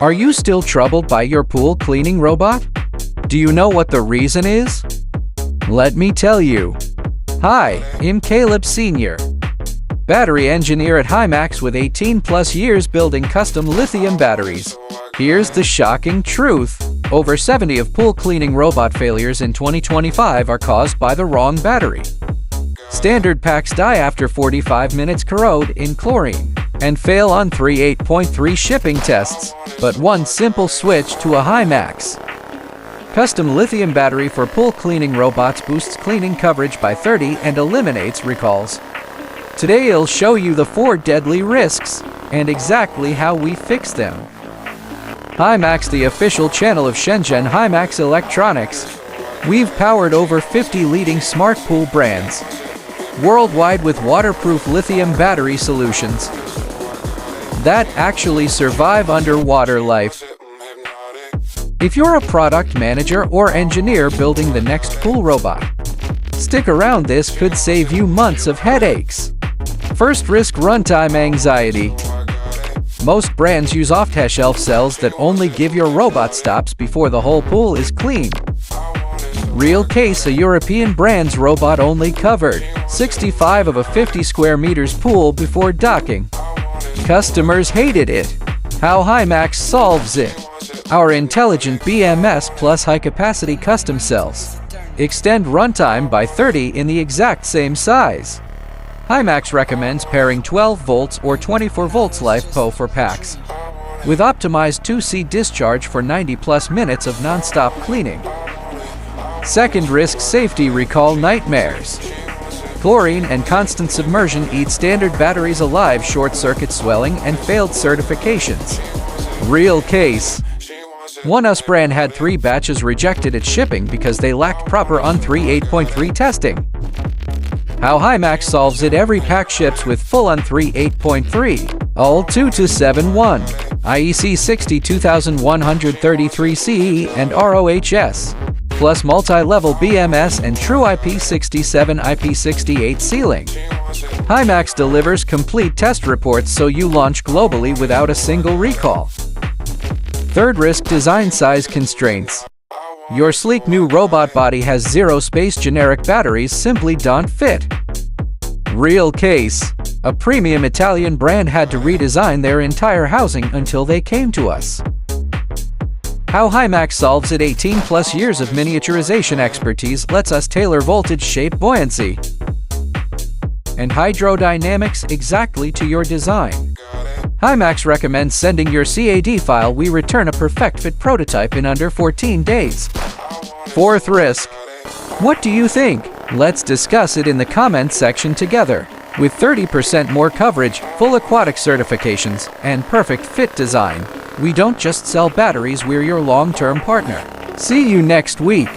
Are you still troubled by your pool cleaning robot? Do you know what the reason is? Let me tell you. Hi, I'm Caleb Sr., battery engineer at HiMAX with 18+ years building custom lithium batteries. Here's the shocking truth. Over 70 of pool cleaning robot failures in 2025 are caused by the wrong battery. Standard packs die after 45 minutes, corrode in chlorine, and fail on 38.3 shipping tests. But one simple switch to a HiMAX custom lithium battery for pool cleaning robots boosts cleaning coverage by 30 and eliminates recalls. Today I'll show you the 4 deadly risks and exactly how we fix them. HiMAX, the official channel of Shenzhen HiMAX Electronics. We've powered over 50 leading smart pool brands worldwide with waterproof lithium battery solutions that actually survive underwater life. If you're a product manager or engineer building the next pool robot, stick around. This could save you months of headaches. First risk: runtime anxiety. Most brands use off-the-shelf cells that only give your robot stops before the whole pool is clean. Real case: a European brand's robot only covered 65 of a 50 square meters pool before docking. Customers hated it. How HiMAX solves it. Our intelligent BMS plus high-capacity custom cells extend runtime by 30 in the exact same size. HiMAX recommends pairing 12 volts or 24 volts LiFePO for packs, with optimized 2C discharge for 90+ minutes of non-stop cleaning. Second risk: safety recall nightmares. Chlorine and constant submersion eat standard batteries alive, short-circuit swelling, and failed certifications. Real case. One US brand had 3 batches rejected at shipping because they lacked proper UN 38.3 testing. How HiMAX solves it: every pack ships with full UN 38.3 UL2271, IEC 62133 CE and RoHS, plus multi-level BMS and true IP67 IP68 sealing. HiMAX delivers complete test reports so you launch globally without a single recall. Third risk: design size constraints. Your sleek new robot body has 0 space. Generic batteries simply don't fit. Real case. A premium Italian brand had to redesign their entire housing until they came to us. How HiMAX solves it: 18+ years of miniaturization expertise lets us tailor voltage, shape, buoyancy, and hydrodynamics exactly to your design. HiMAX recommends sending your CAD file. We return a perfect fit prototype in under 14 days. Fourth risk. What do you think? Let's discuss it in the comments section together. With 30% more coverage, full aquatic certifications, and perfect fit design, we don't just sell batteries, we're your long-term partner. See you next week.